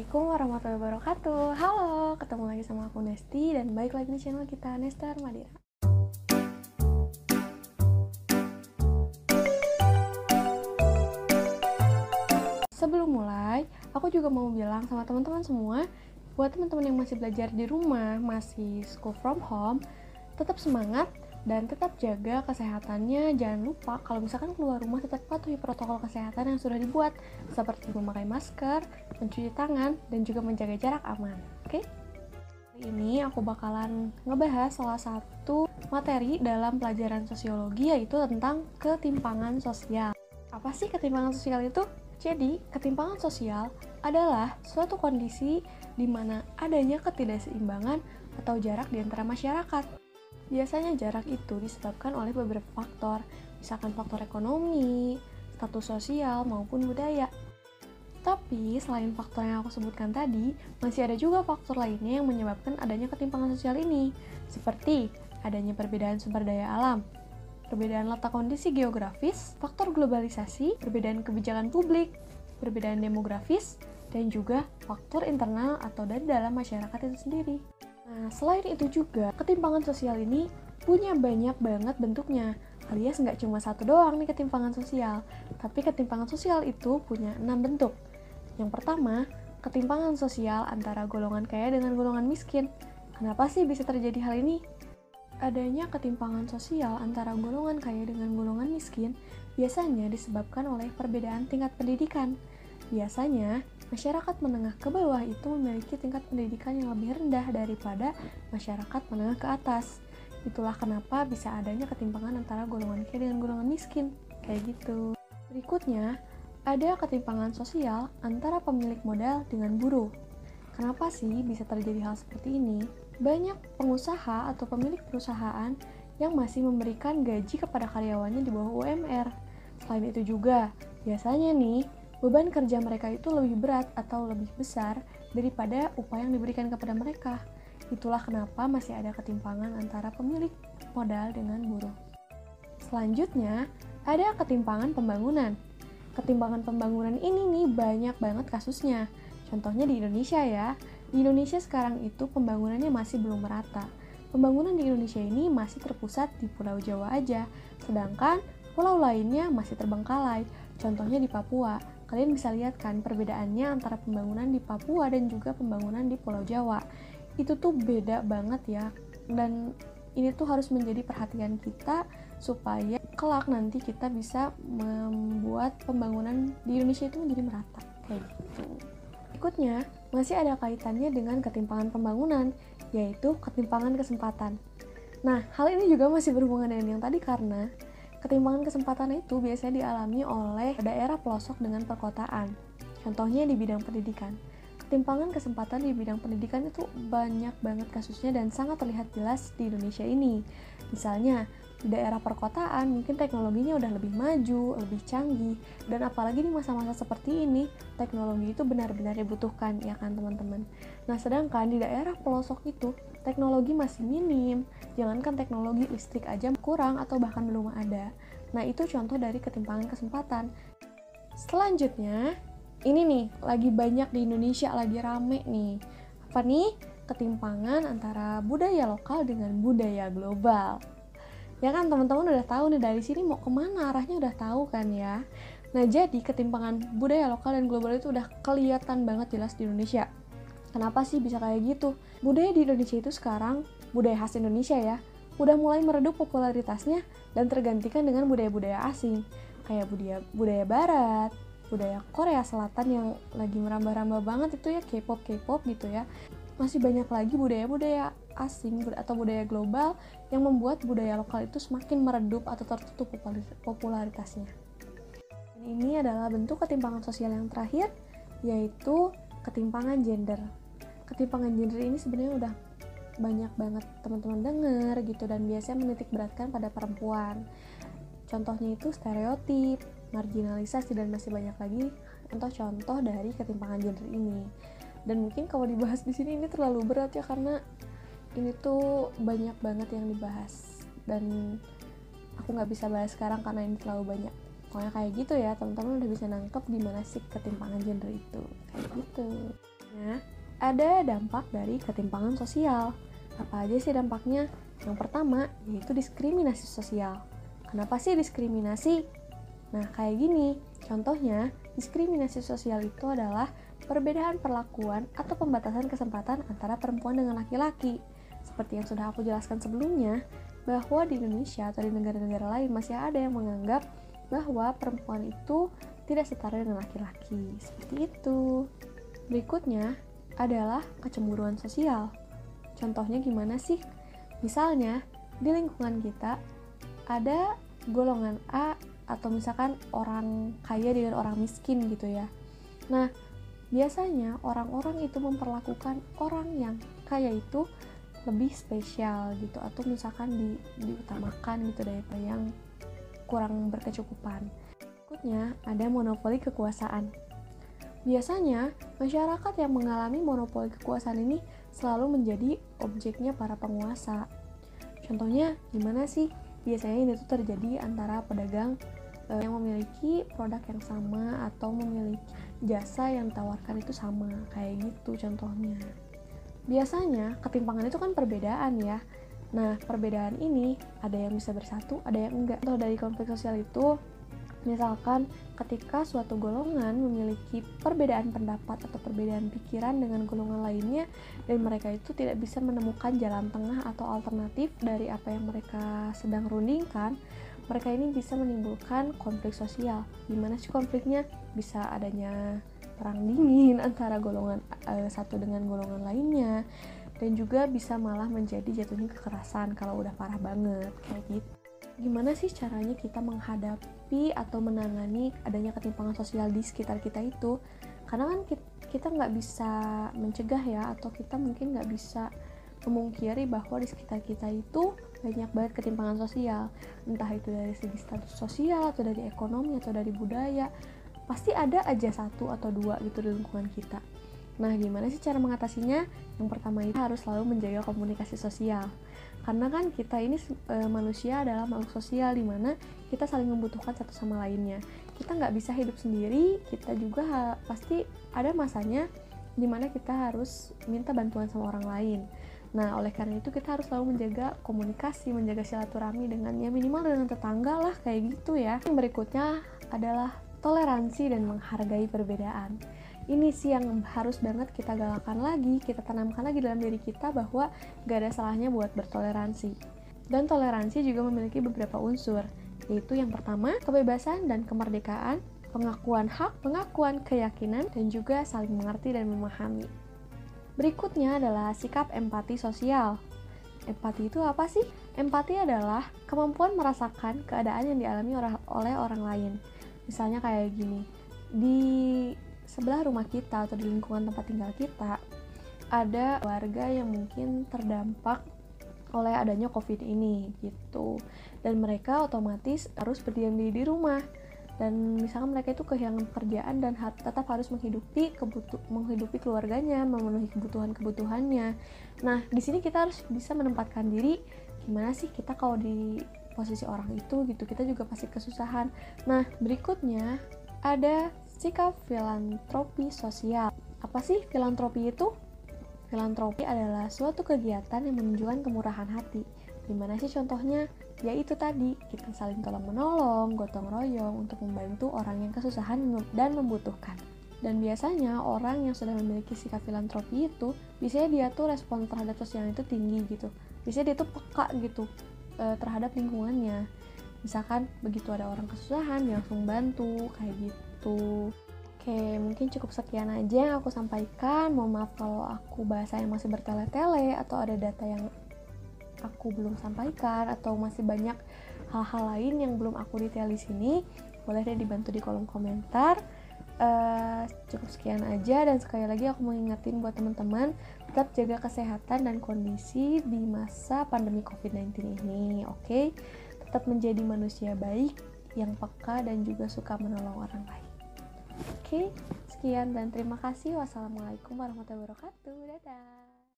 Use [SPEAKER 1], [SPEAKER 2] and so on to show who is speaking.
[SPEAKER 1] Assalamualaikum warahmatullahi wabarakatuh. Halo, ketemu lagi sama aku Nesti dan balik lagi di channel kita Nestar Madira. Sebelum mulai, aku juga mau bilang sama teman-teman semua, buat teman-teman yang masih belajar di rumah, masih school from home, tetap semangat dan tetap jaga kesehatannya. Jangan lupa kalau misalkan keluar rumah tetap patuhi protokol kesehatan yang sudah dibuat, seperti memakai masker, mencuci tangan, dan juga menjaga jarak aman. Oke? Kali ini aku bakalan ngebahas salah satu materi dalam pelajaran sosiologi, yaitu tentang ketimpangan sosial. Apa sih ketimpangan sosial itu? Jadi, ketimpangan sosial adalah suatu kondisi di mana adanya ketidakseimbangan atau jarak di antara masyarakat. Biasanya jarak itu disebabkan oleh beberapa faktor, misalkan faktor ekonomi, status sosial, maupun budaya. Tapi, selain faktor yang aku sebutkan tadi, masih ada juga faktor lainnya yang menyebabkan adanya ketimpangan sosial ini, seperti adanya perbedaan sumber daya alam, perbedaan letak kondisi geografis, faktor globalisasi, perbedaan kebijakan publik, perbedaan demografis, dan juga faktor internal atau dari dalam masyarakat itu sendiri. Nah, selain itu juga, ketimpangan sosial ini punya banyak banget bentuknya, alias nggak cuma satu doang nih ketimpangan sosial, tapi ketimpangan sosial itu punya 6 bentuk. Yang pertama, ketimpangan sosial antara golongan kaya dengan golongan miskin. Kenapa sih bisa terjadi hal ini? Adanya ketimpangan sosial antara golongan kaya dengan golongan miskin biasanya disebabkan oleh perbedaan tingkat pendidikan. Biasanya, masyarakat menengah ke bawah itu memiliki tingkat pendidikan yang lebih rendah daripada masyarakat menengah ke atas. Itulah kenapa bisa adanya ketimpangan antara golongan kaya dengan golongan miskin. Kayak gitu. Berikutnya, ada ketimpangan sosial antara pemilik modal dengan buruh. Kenapa sih bisa terjadi hal seperti ini? Banyak pengusaha atau pemilik perusahaan yang masih memberikan gaji kepada karyawannya di bawah UMR. Selain itu juga, biasanya nih, beban kerja mereka itu lebih berat atau lebih besar daripada upah yang diberikan kepada mereka. Itulah kenapa masih ada ketimpangan antara pemilik modal dengan buruh. Selanjutnya, ada ketimpangan pembangunan. Ketimpangan pembangunan ini nih banyak banget kasusnya. Contohnya di Indonesia ya. Di Indonesia sekarang itu pembangunannya masih belum merata. Pembangunan di Indonesia ini masih terpusat di Pulau Jawa aja, sedangkan pulau lainnya masih terbengkalai. Contohnya di Papua. Kalian bisa lihat kan perbedaannya antara pembangunan di Papua dan juga pembangunan di Pulau Jawa. Itu tuh beda banget ya. Dan ini tuh harus menjadi perhatian kita supaya kelak nanti kita bisa membuat pembangunan di Indonesia itu menjadi merata. Kayak gitu. Berikutnya, masih ada kaitannya dengan ketimpangan pembangunan, yaitu ketimpangan kesempatan. Nah, hal ini juga masih berhubungan dengan yang tadi karena ketimpangan kesempatan itu biasanya dialami oleh daerah pelosok dengan perkotaan. Contohnya di bidang pendidikan. Ketimpangan kesempatan di bidang pendidikan itu banyak banget kasusnya dan sangat terlihat jelas di Indonesia ini. Misalnya, di daerah perkotaan mungkin teknologinya udah lebih maju, lebih canggih, dan apalagi di masa-masa seperti ini, teknologi itu benar-benar dibutuhkan, ya kan teman-teman? Nah, sedangkan di daerah pelosok itu, teknologi masih minim, jangankan teknologi listrik aja kurang atau bahkan belum ada. Nah, itu contoh dari ketimpangan kesempatan. Selanjutnya, ini nih, lagi banyak di Indonesia, lagi rame nih. Apa nih? Ketimpangan antara budaya lokal dengan budaya global. Ya kan teman-teman udah tahu nih dari sini mau kemana arahnya udah tahu kan ya. Nah jadi ketimpangan budaya lokal dan global itu udah kelihatan banget jelas di Indonesia. Kenapa sih bisa kayak gitu? Budaya di Indonesia itu sekarang, budaya khas Indonesia ya, udah mulai meredup popularitasnya dan tergantikan dengan budaya-budaya asing. Kayak budaya barat, budaya Korea Selatan yang lagi merambah-rambah banget itu ya, K-pop gitu ya. Masih banyak lagi budaya-budaya asing atau budaya global yang membuat budaya lokal itu semakin meredup atau tertutup popularitasnya. Dan ini adalah bentuk ketimpangan sosial yang terakhir, yaitu ketimpangan gender. Ketimpangan gender ini sebenarnya udah banyak banget teman-teman dengar gitu dan biasanya menitik beratkan pada perempuan. Contohnya itu stereotip, marginalisasi, dan masih banyak lagi contoh-contoh dari ketimpangan gender ini. Dan mungkin kalau dibahas di sini ini terlalu berat ya karena ini tuh banyak banget yang dibahas dan aku nggak bisa bahas sekarang karena ini terlalu banyak. Pokoknya kayak gitu ya, teman-teman udah bisa nangkep gimana sih ketimpangan gender itu kayak gitu. Ada dampak dari ketimpangan sosial. Apa aja sih dampaknya? Yang pertama, yaitu diskriminasi sosial. Kenapa sih diskriminasi? Nah, kayak gini. Contohnya, diskriminasi sosial itu adalah perbedaan perlakuan atau pembatasan kesempatan antara perempuan dengan laki-laki. Seperti yang sudah aku jelaskan sebelumnya, bahwa di Indonesia atau di negara-negara lain masih ada yang menganggap bahwa perempuan itu tidak setara dengan laki-laki. Seperti itu. Berikutnya adalah kecemburuan sosial. Contohnya gimana sih? Misalnya, di lingkungan kita ada golongan A atau misalkan orang kaya dengan orang miskin gitu ya. Nah, biasanya orang-orang itu memperlakukan orang yang kaya itu lebih spesial gitu, atau misalkan diutamakan gitu daripada yang kurang berkecukupan. Berikutnya ada monopoli kekuasaan. Biasanya masyarakat yang mengalami monopoli kekuasaan ini selalu menjadi objeknya para penguasa. Contohnya gimana sih? Biasanya ini tuh terjadi antara pedagang yang memiliki produk yang sama atau memiliki jasa yang ditawarkan itu sama, kayak gitu contohnya. Biasanya ketimpangan itu kan perbedaan ya. Nah, perbedaan ini ada yang bisa bersatu, ada yang enggak. Contoh dari konflik sosial itu, misalkan ketika suatu golongan memiliki perbedaan pendapat atau perbedaan pikiran dengan golongan lainnya dan mereka itu tidak bisa menemukan jalan tengah atau alternatif dari apa yang mereka sedang rundingkan, mereka ini bisa menimbulkan konflik sosial. Gimana sih konfliknya? Bisa adanya perang dingin antara golongan satu dengan golongan lainnya, dan juga bisa malah menjadi jatuhnya kekerasan kalau udah parah banget kayak gitu. Gimana sih caranya kita menghadapi atau menangani adanya ketimpangan sosial di sekitar kita itu? Karena kan kita nggak bisa mencegah ya, atau kita mungkin nggak bisa memungkiri bahwa di sekitar kita itu banyak banget ketimpangan sosial. Entah itu dari segi status sosial, atau dari ekonomi, atau dari budaya. Pasti ada aja satu atau dua gitu di lingkungan kita. Nah, gimana sih cara mengatasinya? Yang pertama itu harus selalu menjaga komunikasi sosial. Karena kan kita ini manusia adalah makhluk sosial, di mana kita saling membutuhkan satu sama lainnya. Kita nggak bisa hidup sendiri, kita juga pasti ada masanya di mana kita harus minta bantuan sama orang lain. Nah, oleh karena itu kita harus selalu menjaga komunikasi, menjaga silaturahmi dengan ya minimal dengan tetangga lah, kayak gitu ya. Yang berikutnya adalah toleransi dan menghargai perbedaan. Ini sih yang harus banget kita galakan lagi, kita tanamkan lagi dalam diri kita bahwa gak ada salahnya buat bertoleransi. Dan toleransi juga memiliki beberapa unsur, yaitu yang pertama, kebebasan dan kemerdekaan, pengakuan hak, pengakuan keyakinan, dan juga saling mengerti dan memahami. Berikutnya adalah sikap empati sosial. Empati itu apa sih? Empati adalah kemampuan merasakan keadaan yang dialami oleh orang lain. Misalnya kayak gini, di sebelah rumah kita atau di lingkungan tempat tinggal kita ada warga yang mungkin terdampak oleh adanya COVID ini gitu, dan mereka otomatis harus berdiam diri di rumah, dan misalkan mereka itu kehilangan pekerjaan dan tetap harus menghidupi keluarganya, memenuhi kebutuhannya. Nah, di sini kita harus bisa menempatkan diri, gimana sih kita kalau di posisi orang itu gitu, kita juga pasti kesusahan. Nah, berikutnya ada sikap filantropi sosial. Apa sih filantropi itu? Filantropi adalah suatu kegiatan yang menunjukkan kemurahan hati. Gimana sih contohnya? Yaitu tadi, kita saling tolong-menolong, gotong royong untuk membantu orang yang kesusahan dan membutuhkan. Dan biasanya orang yang sudah memiliki sikap filantropi itu, biasanya dia tuh respon terhadap sosial itu tinggi gitu. Biasanya dia tuh peka gitu terhadap lingkungannya. Misalkan begitu ada orang kesusahan, dia langsung bantu, kayak gitu. Oke, mungkin cukup sekian aja yang aku sampaikan. Mohon maaf kalau aku bahasa yang masih bertele-tele, atau ada data yang aku belum sampaikan, atau masih banyak hal-hal lain yang belum aku detail di sini. Boleh deh dibantu di kolom komentar. Cukup sekian aja, dan sekali lagi aku mau ingetin buat teman-teman, tetap jaga kesehatan dan kondisi di masa pandemi COVID-19 ini, oke? Tetap menjadi manusia baik, yang peka dan juga suka menolong orang lain. Oke, sekian dan terima kasih. Wassalamualaikum warahmatullahi wabarakatuh. Dadah.